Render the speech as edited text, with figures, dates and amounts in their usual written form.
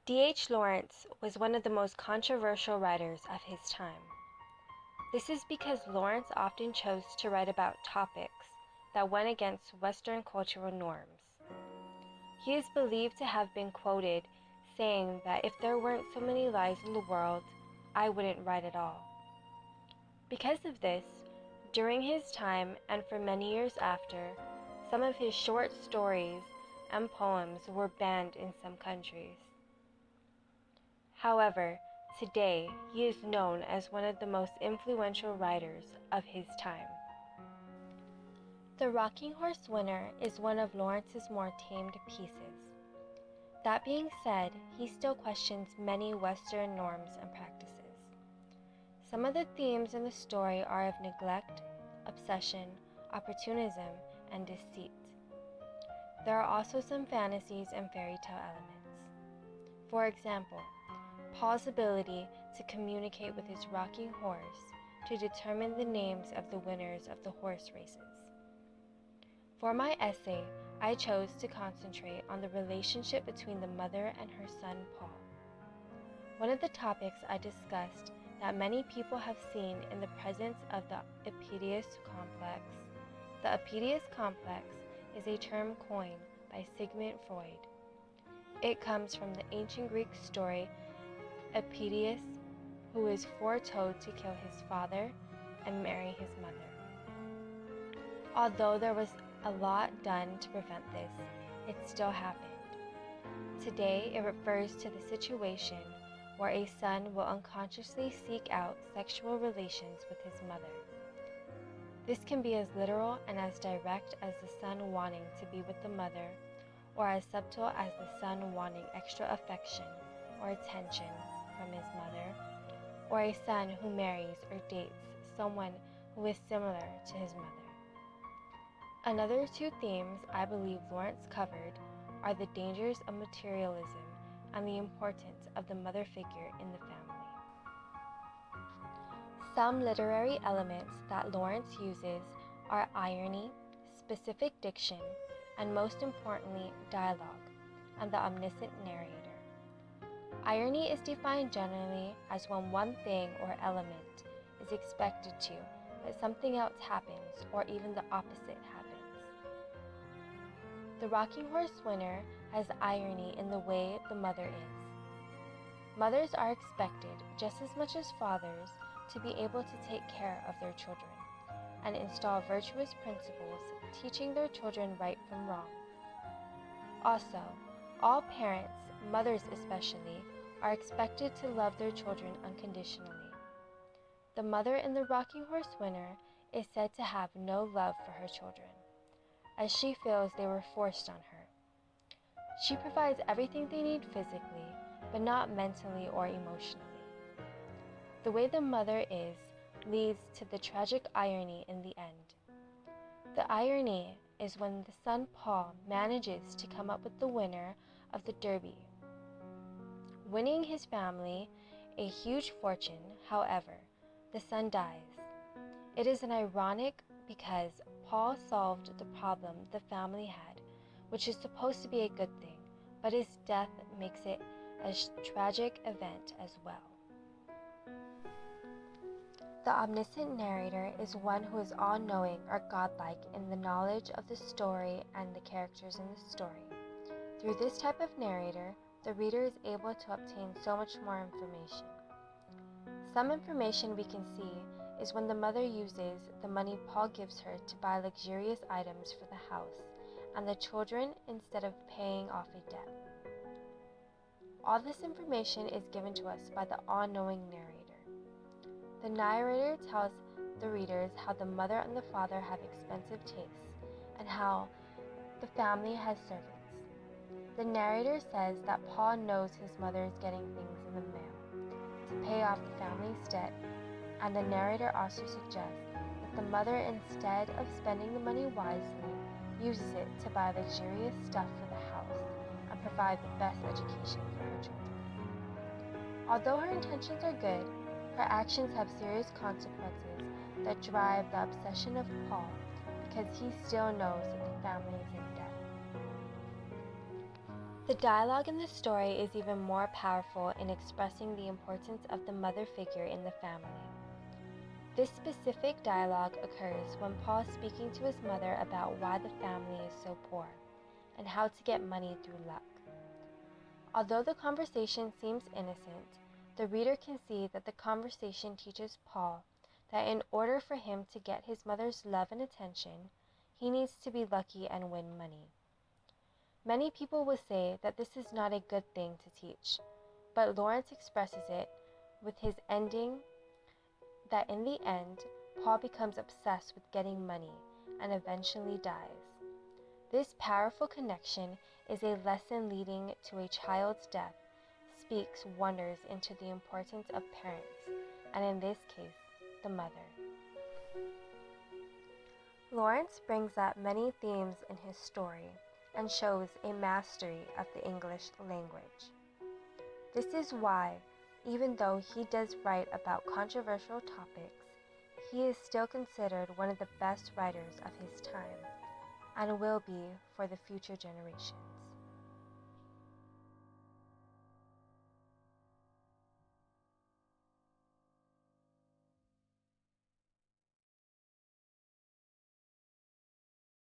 D.H. Lawrence was one of the most controversial writers of his time. This is because Lawrence often chose to write about topics that went against Western cultural norms. He is believed to have been quoted saying that if there weren't so many lies in the world, I wouldn't write at all. Because of this, during his time and for many years after, some of his short stories and poems were banned in some countries. However, today he is known as one of the most influential writers of his time. The Rocking Horse Winner is one of Lawrence's more tamed pieces. That being said, he still questions many Western norms and practices. Some of the themes in the story are of neglect, obsession, opportunism, and deceit. There are also some fantasies and fairy tale elements. For example, Paul's ability to communicate with his rocking horse to determine the names of the winners of the horse races. For my essay, I chose to concentrate on the relationship between the mother and her son Paul. One of the topics I discussed that many people have seen in the presence of the Oedipus complex. The Oedipus complex is a term coined by Sigmund Freud. It comes from the ancient Greek story Oedipus, who is foretold to kill his father and marry his mother. Although there was a lot done to prevent this, it still happened. Today, it refers to the situation where a son will unconsciously seek out sexual relations with his mother. This can be as literal and as direct as the son wanting to be with the mother, or as subtle as the son wanting extra affection or attention from his mother, or a son who marries or dates someone who is similar to his mother. Another two themes I believe Lawrence covered are the dangers of materialism and the importance of the mother figure in the family. Some literary elements that Lawrence uses are irony, specific diction, and most importantly, dialogue, and the omniscient narrator. Irony is defined generally as when one thing or element is expected to, but something else happens, or even the opposite happens. The Rocking Horse Winner has irony in the way the mother is. Mothers are expected, just as much as fathers, to be able to take care of their children and install virtuous principles, teaching their children right from wrong. Also, all parents, mothers especially, are expected to love their children unconditionally. The mother in The Rocking Horse Winner is said to have no love for her children, as she feels they were forced on her. She provides everything they need physically, but not mentally or emotionally. The way the mother is leads to the tragic irony in the end. The irony is when the son Paul manages to come up with the winner of the Derby, winning his family a huge fortune. However, the son dies. It is an ironic because Paul solved the problem the family had, which is supposed to be a good thing, but his death makes it a tragic event as well. The omniscient narrator is one who is all-knowing or godlike in the knowledge of the story and the characters in the story. Through this type of narrator, the reader is able to obtain so much more information. Some information we can see is when the mother uses the money Paul gives her to buy luxurious items for the house and the children instead of paying off a debt. All this information is given to us by the all-knowing narrator. The narrator tells the readers how the mother and the father have expensive tastes and how the family has servants. The narrator says that Paul knows his mother is getting things in the mail to pay off the family's debt, and the narrator also suggests that the mother, instead of spending the money wisely, uses it to buy luxurious stuff for the house and provide the best education for her children. Although her intentions are good, her actions have serious consequences that drive the obsession of Paul because he still knows that the family is in debt. The dialogue in the story is even more powerful in expressing the importance of the mother figure in the family. This specific dialogue occurs when Paul is speaking to his mother about why the family is so poor and how to get money through luck. Although the conversation seems innocent, the reader can see that the conversation teaches Paul that in order for him to get his mother's love and attention, he needs to be lucky and win money. Many people will say that this is not a good thing to teach, but Lawrence expresses it with his ending that in the end, Paul becomes obsessed with getting money and eventually dies. This powerful connection is a lesson leading to a child's death, speaks wonders into the importance of parents, and in this case, the mother. Lawrence brings up many themes in his story and shows a mastery of the English language. This is why, even though he does write about controversial topics, he is still considered one of the best writers of his time, and will be for the future generations.